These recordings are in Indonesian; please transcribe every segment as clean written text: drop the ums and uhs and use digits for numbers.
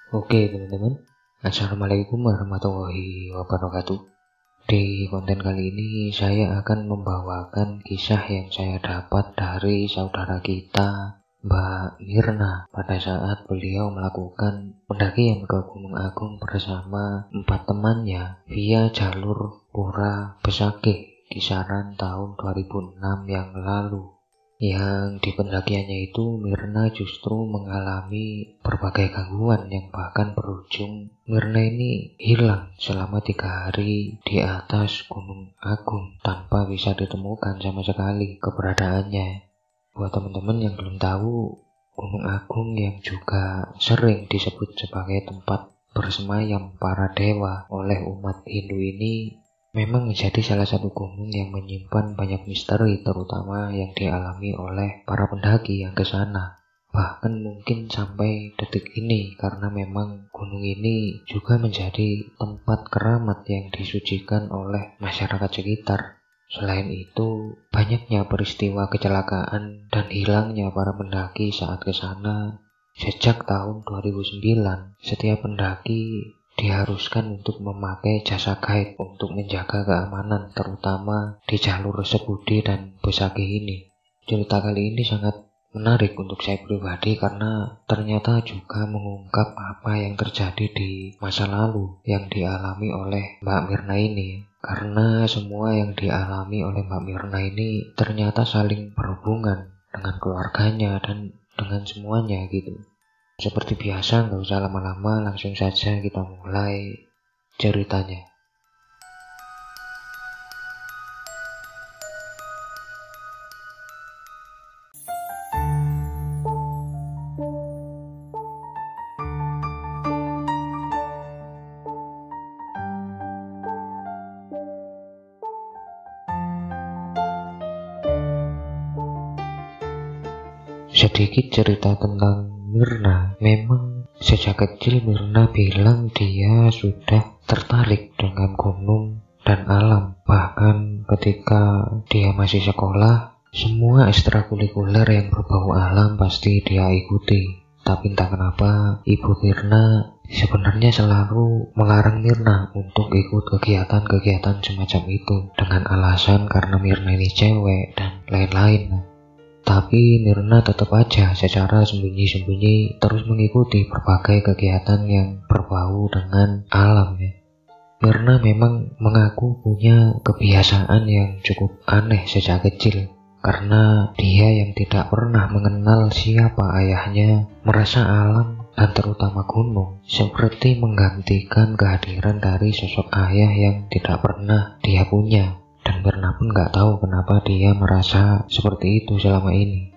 Oke teman-teman, Assalamualaikum warahmatullahi wabarakatuh. Di konten kali ini saya akan membawakan kisah yang saya dapat dari saudara kita, Mbak Mirna, pada saat beliau melakukan pendakian ke Gunung Agung bersama 4 temannya via jalur Pura Besakih kisaran tahun 2006 yang lalu. Yang di pendakiannya itu Mirna justru mengalami berbagai gangguan yang bahkan berujung Mirna ini hilang selama 3 hari di atas Gunung Agung tanpa bisa ditemukan sama sekali keberadaannya. Buat teman-teman yang belum tahu, Gunung Agung yang juga sering disebut sebagai tempat bersemayam para dewa oleh umat Hindu ini memang menjadi salah satu gunung yang menyimpan banyak misteri, terutama yang dialami oleh para pendaki yang ke sana. Bahkan mungkin sampai detik ini, karena memang gunung ini juga menjadi tempat keramat yang disucikan oleh masyarakat sekitar. Selain itu, banyaknya peristiwa kecelakaan dan hilangnya para pendaki saat ke sana. Sejak tahun 2009, setiap pendaki diharuskan untuk memakai jasa guide untuk menjaga keamanan, terutama di jalur Sepudi dan Besakih ini. Cerita kali ini sangat menarik untuk saya pribadi karena ternyata juga mengungkap apa yang terjadi di masa lalu yang dialami oleh Mbak Mirna ini. Karena semua yang dialami oleh Mbak Mirna ini ternyata saling berhubungan dengan keluarganya dan dengan semuanya gitu. Seperti biasa, nggak usah lama-lama, langsung saja kita mulai ceritanya. Sedikit cerita tentang Mirna. Memang sejak kecil Mirna bilang dia sudah tertarik dengan gunung dan alam. Bahkan ketika dia masih sekolah, semua ekstrakurikuler yang berbau alam pasti dia ikuti. Tapi entah kenapa Ibu Mirna sebenarnya selalu melarang Mirna untuk ikut kegiatan-kegiatan semacam itu dengan alasan karena Mirna ini cewek dan lain-lain. Tapi Mirna tetap aja secara sembunyi-sembunyi terus mengikuti berbagai kegiatan yang berbau dengan alam ya. Mirna memang mengaku punya kebiasaan yang cukup aneh sejak kecil, karena dia yang tidak pernah mengenal siapa ayahnya merasa alam dan terutama gunung seperti menggantikan kehadiran dari sosok ayah yang tidak pernah dia punya. Dan Mirna pun gak tahu kenapa dia merasa seperti itu selama ini.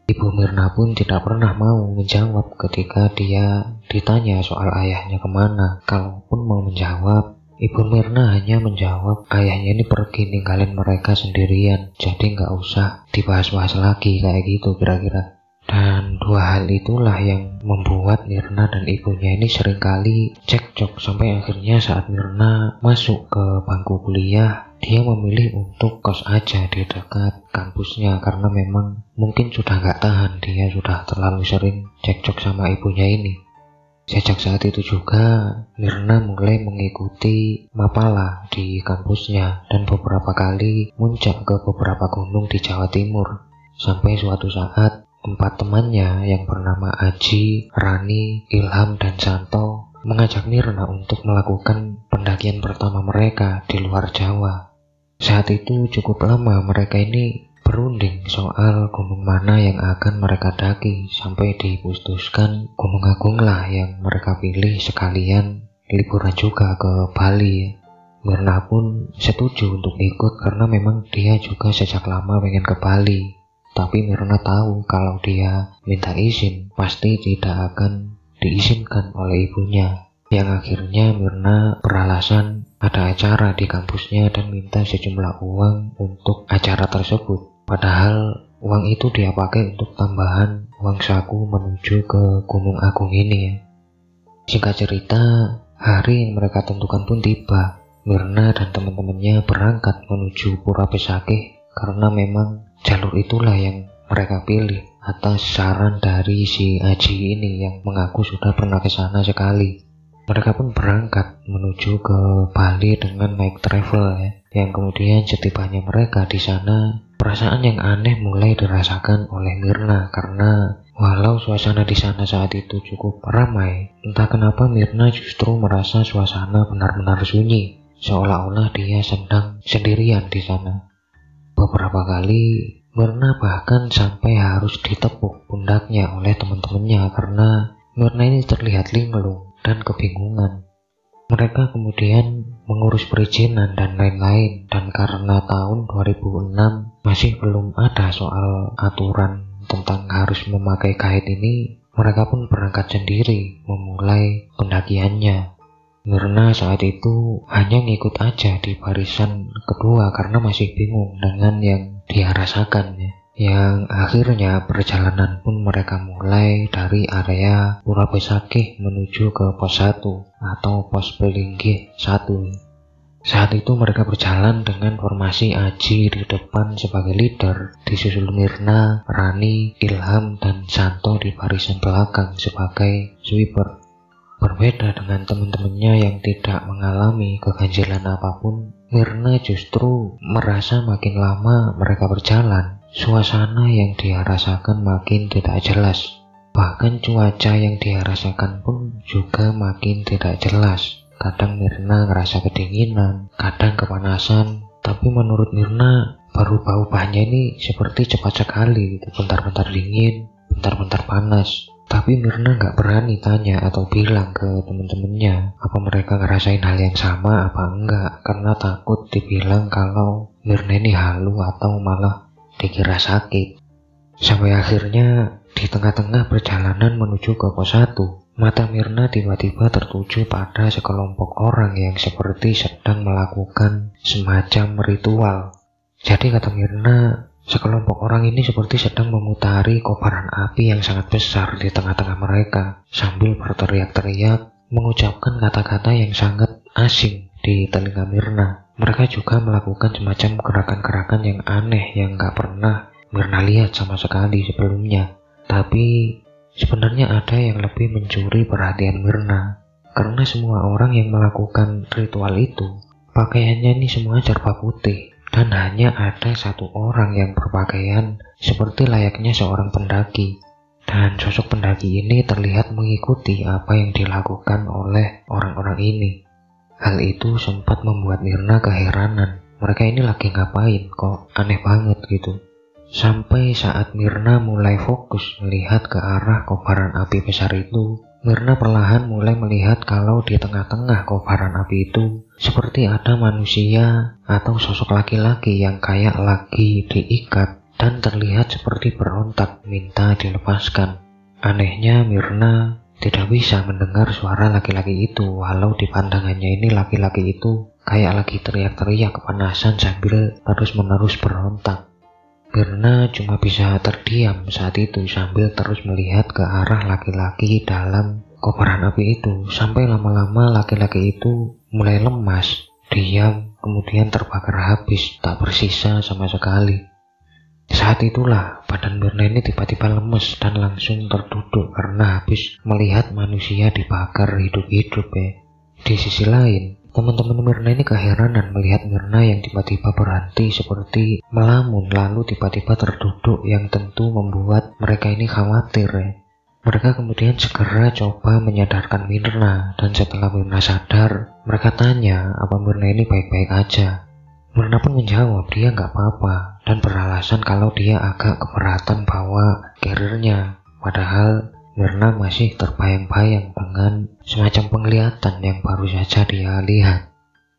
Ibu Mirna pun tidak pernah mau menjawab ketika dia ditanya soal ayahnya kemana. Kalaupun mau menjawab, Ibu Mirna hanya menjawab ayahnya ini pergi ninggalin mereka sendirian, jadi gak usah dibahas-bahas lagi kayak gitu kira-kira. Dan dua hal itulah yang membuat Mirna dan ibunya ini seringkali cekcok sampai akhirnya saat Mirna masuk ke bangku kuliah, dia memilih untuk kos aja di dekat kampusnya karena memang mungkin sudah gak tahan, dia sudah terlalu sering cekcok sama ibunya ini. Sejak saat itu juga Mirna mulai mengikuti mapala di kampusnya dan beberapa kali muncak ke beberapa gunung di Jawa Timur. Sampai suatu saat 4 temannya yang bernama Aji, Rani, Ilham, dan Santo mengajak Mirna untuk melakukan pendakian pertama mereka di luar Jawa. Saat itu cukup lama mereka ini berunding soal gunung mana yang akan mereka daki sampai diputuskan Gunung Agung lah yang mereka pilih, sekalian liburan juga ke Bali. Mirna pun setuju untuk ikut karena memang dia juga sejak lama pengen ke Bali. Tapi Mirna tahu kalau dia minta izin pasti tidak akan diizinkan oleh ibunya. Yang akhirnya Mirna beralasan ada acara di kampusnya dan minta sejumlah uang untuk acara tersebut. Padahal uang itu dia pakai untuk tambahan uang saku menuju ke Gunung Agung ini ya. Singkat cerita, hari yang mereka tentukan pun tiba. Mirna dan teman-temannya berangkat menuju Pura Besakih karena memang jalur itulah yang mereka pilih atas saran dari si Aji ini yang mengaku sudah pernah ke sana sekali. Mereka pun berangkat menuju ke Bali dengan naik travel ya. Yang kemudian setibanya mereka di sana, perasaan yang aneh mulai dirasakan oleh Myrna karena walau suasana di sana saat itu cukup ramai, entah kenapa Myrna justru merasa suasana benar-benar sunyi, seolah-olah dia sedang sendirian di sana. Beberapa kali Myrna bahkan sampai harus ditepuk pundaknya oleh teman-temannya karena Myrna ini terlihat linglung dan kebingungan. Mereka kemudian mengurus perizinan dan lain-lain, dan karena tahun 2006 masih belum ada soal aturan tentang harus memakai guide ini, mereka pun berangkat sendiri memulai pendakiannya. Myrna saat itu hanya ngikut aja di barisan kedua karena masih bingung dengan yang dia rasakan ya. Yang akhirnya perjalanan pun mereka mulai dari area Pura Besakih menuju ke pos 1 atau pos Pelinggih 1. Saat itu mereka berjalan dengan formasi Aji di depan sebagai leader, disusul Myrna, Rani, Ilham, dan Santo di barisan belakang sebagai sweeper. Berbeda dengan teman-temannya yang tidak mengalami keganjilan apapun, Myrna justru merasa makin lama mereka berjalan, suasana yang dia rasakan makin tidak jelas. Bahkan cuaca yang dia rasakan pun juga makin tidak jelas. Kadang Myrna ngerasa kedinginan, kadang kepanasan, tapi menurut Myrna berubah-ubahnya ini seperti cepat sekali, bentar-bentar dingin, bentar-bentar panas. Tapi Myrna nggak berani tanya atau bilang ke temen-temennya apa mereka ngerasain hal yang sama apa enggak, karena takut dibilang kalau Myrna ini halu atau malah dikira sakit. Sampai akhirnya di tengah-tengah perjalanan menuju ke pos 1, mata Myrna tiba-tiba tertuju pada sekelompok orang yang seperti sedang melakukan semacam ritual. Jadi kata Myrna, sekelompok orang ini seperti sedang memutari kobaran api yang sangat besar di tengah-tengah mereka sambil berteriak-teriak mengucapkan kata-kata yang sangat asing di telinga Myrna. Mereka juga melakukan semacam gerakan-gerakan yang aneh yang gak pernah Myrna lihat sama sekali sebelumnya. Tapi sebenarnya ada yang lebih mencuri perhatian Myrna, karena semua orang yang melakukan ritual itu pakaiannya ini semua serba putih. Dan hanya ada satu orang yang berpakaian seperti layaknya seorang pendaki. Dan sosok pendaki ini terlihat mengikuti apa yang dilakukan oleh orang-orang ini. Hal itu sempat membuat Myrna keheranan. Mereka ini lagi ngapain kok aneh banget gitu. Sampai saat Myrna mulai fokus melihat ke arah kobaran api besar itu, Myrna perlahan mulai melihat kalau di tengah-tengah kobaran api itu seperti ada manusia atau sosok laki-laki yang kayak lagi diikat dan terlihat seperti berontak minta dilepaskan. Anehnya Myrna tidak bisa mendengar suara laki-laki itu walau di pandangannya ini laki-laki itu kayak lagi teriak-teriak kepanasan sambil terus-menerus berontak. Myrna cuma bisa terdiam saat itu sambil terus melihat ke arah laki-laki dalam kobaran api itu, sampai lama-lama laki-laki itu mulai lemas, diam, kemudian terbakar habis, tak bersisa sama sekali. Saat itulah badan Myrna ini tiba-tiba lemes dan langsung terduduk karena habis melihat manusia dibakar hidup-hidup ya. Di sisi lain, teman-teman Myrna ini keheranan melihat Myrna yang tiba-tiba berhenti seperti melamun lalu tiba-tiba terduduk yang tentu membuat mereka ini khawatir ya. Mereka kemudian segera coba menyadarkan Myrna dan setelah Myrna sadar, mereka tanya apa Myrna ini baik-baik aja. Myrna pun menjawab dia nggak apa-apa dan beralasan kalau dia agak keberatan bawa carrier-nya. Padahal Myrna masih terbayang-bayang dengan semacam penglihatan yang baru saja dia lihat.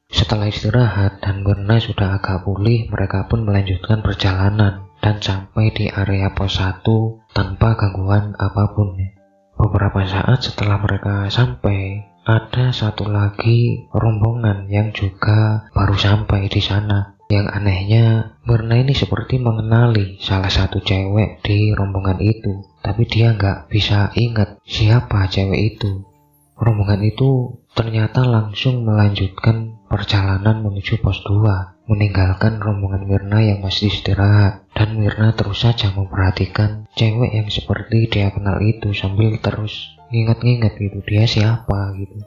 Setelah istirahat dan Myrna sudah agak pulih, mereka pun melanjutkan perjalanan dan sampai di area pos 1 tanpa gangguan apapun. Beberapa saat setelah mereka sampai, ada satu lagi rombongan yang juga baru sampai di sana. Yang anehnya, Myrna ini seperti mengenali salah satu cewek di rombongan itu, tapi dia nggak bisa ingat siapa cewek itu. Rombongan itu ternyata langsung melanjutkan perjalanan menuju pos 2, meninggalkan rombongan Mirna yang masih istirahat. Dan Mirna terus saja memperhatikan cewek yang seperti dia kenal itu sambil terus nginget-nginget gitu, dia siapa gitu.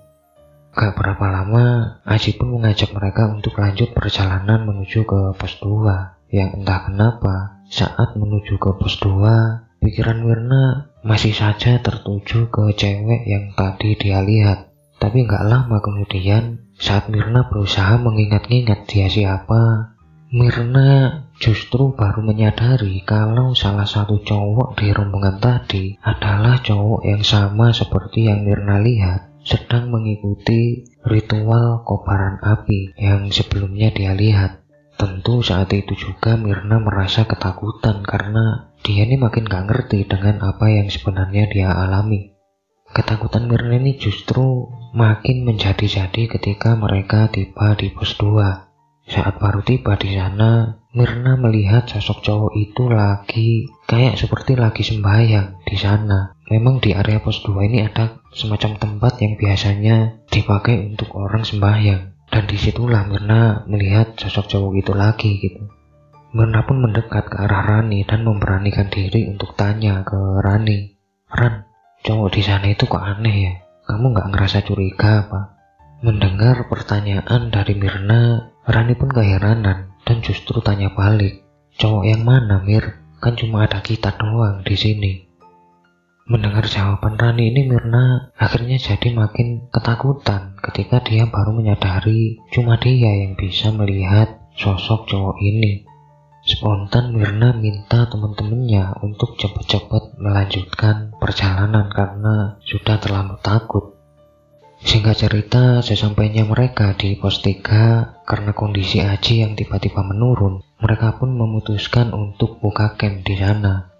Gak berapa lama, Aji pun mengajak mereka untuk lanjut perjalanan menuju ke pos 2. Yang entah kenapa, saat menuju ke pos 2, pikiran Mirna masih saja tertuju ke cewek yang tadi dia lihat. Tapi gak lama kemudian, saat Mirna berusaha mengingat-ingat dia siapa, Mirna justru baru menyadari kalau salah satu cowok di rombongan tadi adalah cowok yang sama seperti yang Mirna lihat, sedang mengikuti ritual kobaran api yang sebelumnya dia lihat. Tentu saat itu juga Mirna merasa ketakutan karena dia ini makin gak ngerti dengan apa yang sebenarnya dia alami. Ketakutan Mirna ini justru makin menjadi-jadi ketika mereka tiba di pos 2. Saat baru tiba di sana, Mirna melihat sosok cowok itu kayak seperti lagi sembahyang di sana. Memang di area pos 2 ini ada semacam tempat yang biasanya dipakai untuk orang sembahyang. Dan disitulah Mirna melihat sosok cowok itu lagi gitu. Mirna pun mendekat ke arah Rani dan memberanikan diri untuk tanya ke Rani, "Ran, cowok di sana itu kok aneh ya? Kamu gak ngerasa curiga apa?" Mendengar pertanyaan dari Mirna, Rani pun keheranan dan justru tanya balik, "Cowok yang mana, Mir? Kan cuma ada kita doang di sini." Mendengar jawaban Rani ini, Mirna akhirnya jadi makin ketakutan ketika dia baru menyadari cuma dia yang bisa melihat sosok cowok ini. Spontan Mirna minta teman-temannya untuk cepat-cepat melanjutkan perjalanan karena sudah terlalu takut. Singkat cerita, sesampainya mereka di pos 3, karena kondisi Aji yang tiba-tiba menurun, mereka pun memutuskan untuk buka camp di sana.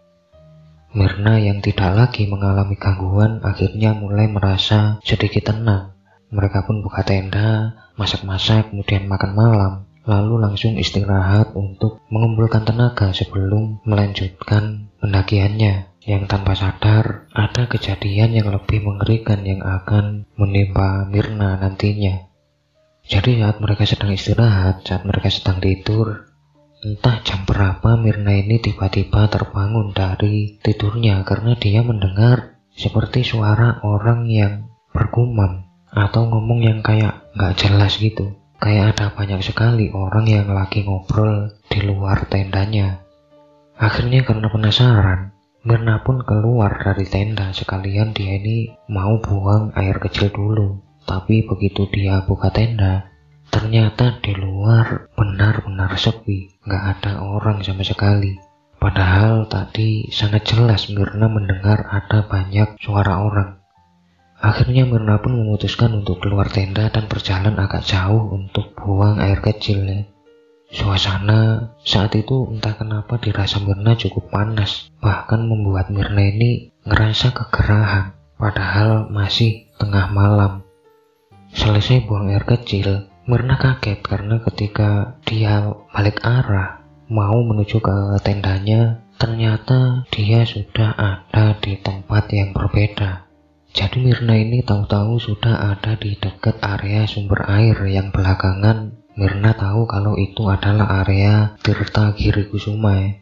Mirna yang tidak lagi mengalami gangguan akhirnya mulai merasa sedikit tenang. Mereka pun buka tenda, masak-masak, kemudian makan malam, lalu langsung istirahat untuk mengumpulkan tenaga sebelum melanjutkan pendakiannya. Yang tanpa sadar ada kejadian yang lebih mengerikan yang akan menimpa Mirna nantinya. Jadi saat mereka sedang istirahat, saat mereka sedang tidur, entah jam berapa Mirna ini tiba-tiba terbangun dari tidurnya karena dia mendengar seperti suara orang yang bergumam atau ngomong yang kayak gak jelas gitu. Kayak ada banyak sekali orang yang lagi ngobrol di luar tendanya. Akhirnya karena penasaran, Mirna pun keluar dari tenda, sekalian dia ini mau buang air kecil dulu. Tapi begitu dia buka tenda, ternyata di luar benar-benar sepi, gak ada orang sama sekali. Padahal tadi sangat jelas Mirna mendengar ada banyak suara orang. Akhirnya Mirna pun memutuskan untuk keluar tenda dan berjalan agak jauh untuk buang air kecilnya. Suasana saat itu entah kenapa dirasa Mirna cukup panas, bahkan membuat Mirna ini ngerasa kegerahan, padahal masih tengah malam. Selesai buang air kecil, Mirna kaget karena ketika dia balik arah mau menuju ke tendanya, ternyata dia sudah ada di tempat yang berbeda. Jadi Mirna ini tahu-tahu sudah ada di dekat area sumber air yang belakangan Mirna tahu kalau itu adalah area Tirta Giri Kusuma.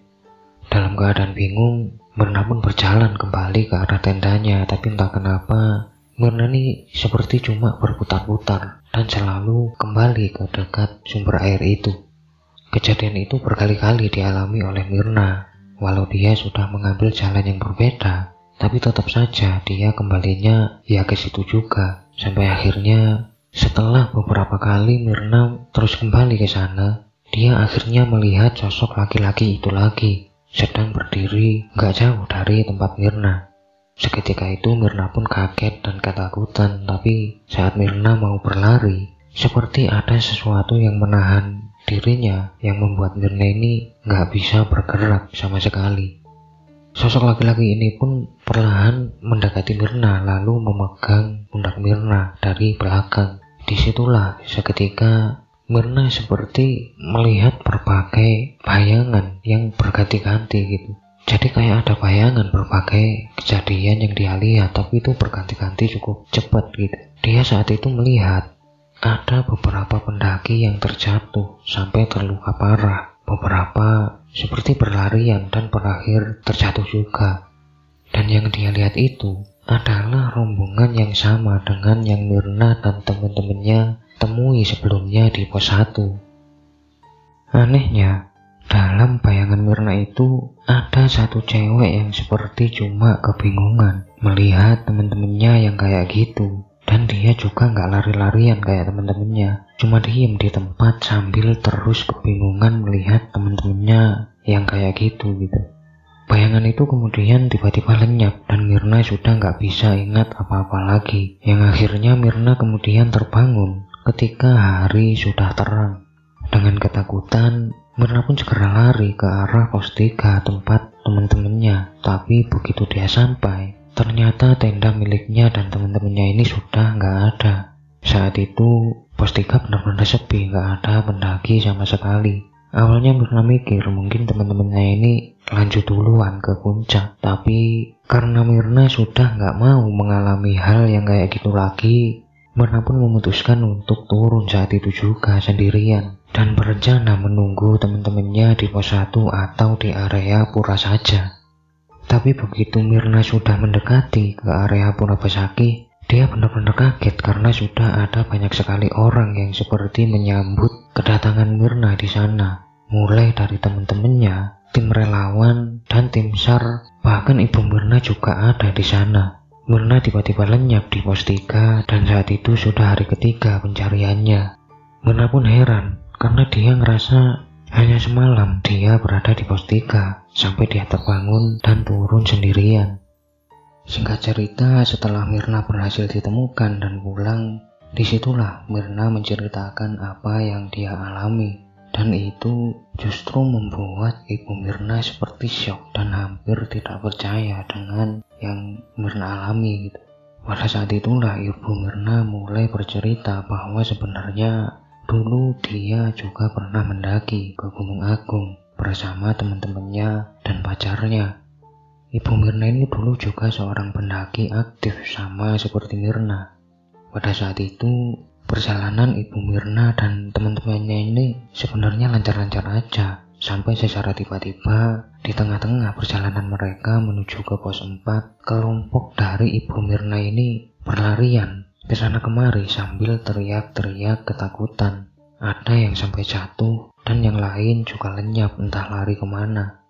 Dalam keadaan bingung, Mirna pun berjalan kembali ke arah tendanya, tapi entah kenapa Mirna ini seperti cuma berputar-putar dan selalu kembali ke dekat sumber air itu. Kejadian itu berkali-kali dialami oleh Mirna, walau dia sudah mengambil jalan yang berbeda, tapi tetap saja dia kembalinya ya ke situ juga. Sampai akhirnya setelah beberapa kali Mirna terus kembali ke sana, dia akhirnya melihat sosok laki-laki itu lagi, sedang berdiri gak jauh dari tempat Mirna. Seketika itu Mirna pun kaget dan ketakutan, tapi saat Mirna mau berlari, seperti ada sesuatu yang menahan dirinya yang membuat Mirna ini gak bisa bergerak sama sekali. Sosok laki-laki ini pun perlahan mendekati Mirna lalu memegang pundak Mirna dari belakang. Disitulah seketika Mirna seperti melihat berbagai bayangan yang berganti-ganti gitu. Jadi kayak ada bayangan berbagai kejadian yang dia lihat, tapi itu berganti-ganti cukup cepat gitu. Dia saat itu melihat ada beberapa pendaki yang terjatuh sampai terluka parah. Beberapa seperti berlarian dan berakhir terjatuh juga. Dan yang dia lihat itu adalah rombongan yang sama dengan yang Myrna dan teman-temannya temui sebelumnya di pos 1. Anehnya, dalam bayangan Myrna itu ada satu cewek yang seperti cuma kebingungan melihat teman-temannya yang kayak gitu. Dan dia juga nggak lari-larian kayak teman-temannya, cuma diem di tempat sambil terus kebingungan melihat teman-temannya yang kayak gitu. Bayangan itu kemudian tiba-tiba lenyap dan Myrna sudah nggak bisa ingat apa-apa lagi. Yang akhirnya Myrna kemudian terbangun ketika hari sudah terang. Dengan ketakutan, Myrna pun segera lari ke arah pos 3 tempat teman-temannya. Tapi begitu dia sampai, ternyata tenda miliknya dan teman-temannya ini sudah nggak ada. Saat itu pos 3 benar-benar sepi, nggak ada pendaki sama sekali. Awalnya Myrna mikir mungkin teman-temannya ini lanjut duluan ke puncak. Tapi karena Myrna sudah nggak mau mengalami hal yang kayak gitu lagi, Myrna pun memutuskan untuk turun saat itu juga sendirian dan berencana menunggu teman-temannya di pos 1 atau di area pura saja. Tapi begitu Myrna sudah mendekati ke area Pura Besaki, dia benar-benar kaget karena sudah ada banyak sekali orang yang seperti menyambut kedatangan Myrna di sana. Mulai dari teman-temannya, tim relawan, dan tim SAR, bahkan ibu Myrna juga ada di sana. Myrna tiba-tiba lenyap di pos 3 dan saat itu sudah hari ketiga pencariannya. Myrna pun heran karena dia ngerasa hanya semalam dia berada di pos 3 sampai dia terbangun dan turun sendirian. Singkat cerita, setelah Myrna berhasil ditemukan dan pulang, disitulah Myrna menceritakan apa yang dia alami. Dan itu justru membuat ibu Myrna seperti syok dan hampir tidak percaya dengan yang Myrna alami. Pada saat itulah ibu Myrna mulai bercerita bahwa sebenarnya dulu dia juga pernah mendaki ke Gunung Agung bersama teman-temannya dan pacarnya. Ibu Myrna ini dulu juga seorang pendaki aktif sama seperti Myrna. Pada saat itu, perjalanan ibu Myrna dan teman-temannya ini sebenarnya lancar-lancar aja. Sampai secara tiba-tiba di tengah-tengah perjalanan mereka menuju ke pos 4, kelompok dari ibu Myrna ini berlarian ke sana kemari sambil teriak-teriak ketakutan. Ada yang sampai jatuh dan yang lain juga lenyap entah lari kemana.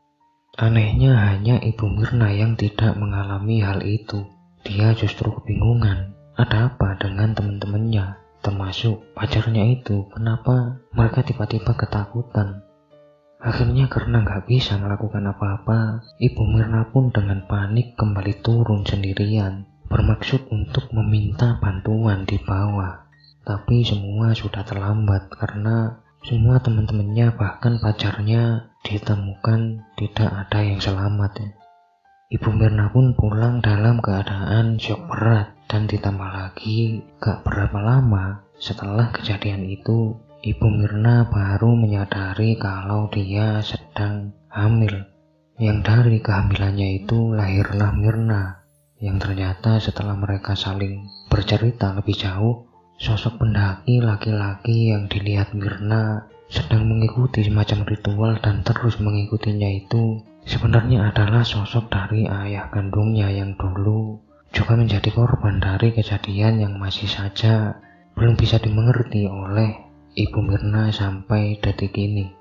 Anehnya hanya ibu Myrna yang tidak mengalami hal itu. Dia justru kebingungan ada apa dengan teman-temannya, termasuk pacarnya itu. Kenapa mereka tiba-tiba ketakutan? Akhirnya karena nggak bisa melakukan apa-apa, ibu Myrna pun dengan panik kembali turun sendirian, bermaksud untuk meminta bantuan di bawah. Tapi semua sudah terlambat karena semua teman-temannya bahkan pacarnya ditemukan tidak ada yang selamat. Ibu Myrna pun pulang dalam keadaan syok berat dan ditambah lagi gak berapa lama setelah kejadian itu, ibu Myrna baru menyadari kalau dia sedang hamil. Yang dari kehamilannya itu lahirlah Myrna, yang ternyata setelah mereka saling bercerita lebih jauh, sosok pendaki laki-laki yang dilihat Myrna sedang mengikuti semacam ritual dan terus mengikutinya itu sebenarnya adalah sosok dari ayah kandungnya yang dulu juga menjadi korban dari kejadian yang masih saja belum bisa dimengerti oleh ibu Myrna sampai detik ini.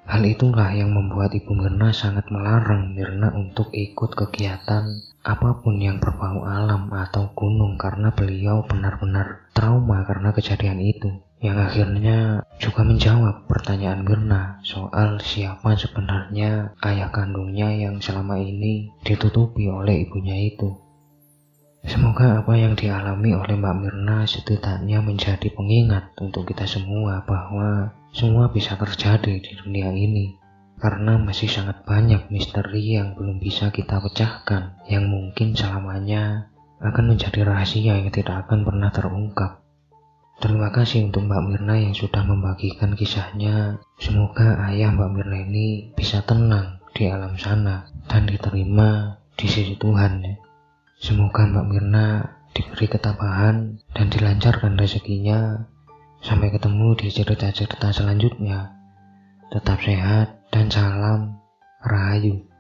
Hal itulah yang membuat ibu Myrna sangat melarang Myrna untuk ikut kegiatan apapun yang berbau alam atau gunung karena beliau benar-benar trauma karena kejadian itu, yang akhirnya juga menjawab pertanyaan Myrna soal siapa sebenarnya ayah kandungnya yang selama ini ditutupi oleh ibunya itu. Semoga apa yang dialami oleh Mbak Myrna setidaknya menjadi pengingat untuk kita semua bahwa semua bisa terjadi di dunia ini, karena masih sangat banyak misteri yang belum bisa kita pecahkan, yang mungkin selamanya akan menjadi rahasia yang tidak akan pernah terungkap. Terima kasih untuk Mbak Myrna yang sudah membagikan kisahnya. Semoga ayah Mbak Myrna ini bisa tenang di alam sana dan diterima di sisi Tuhan. Semoga Mbak Myrna diberi ketabahan dan dilancarkan rezekinya Sampai ketemu di cerita-cerita selanjutnya. Tetap sehat dan salam Rahayu.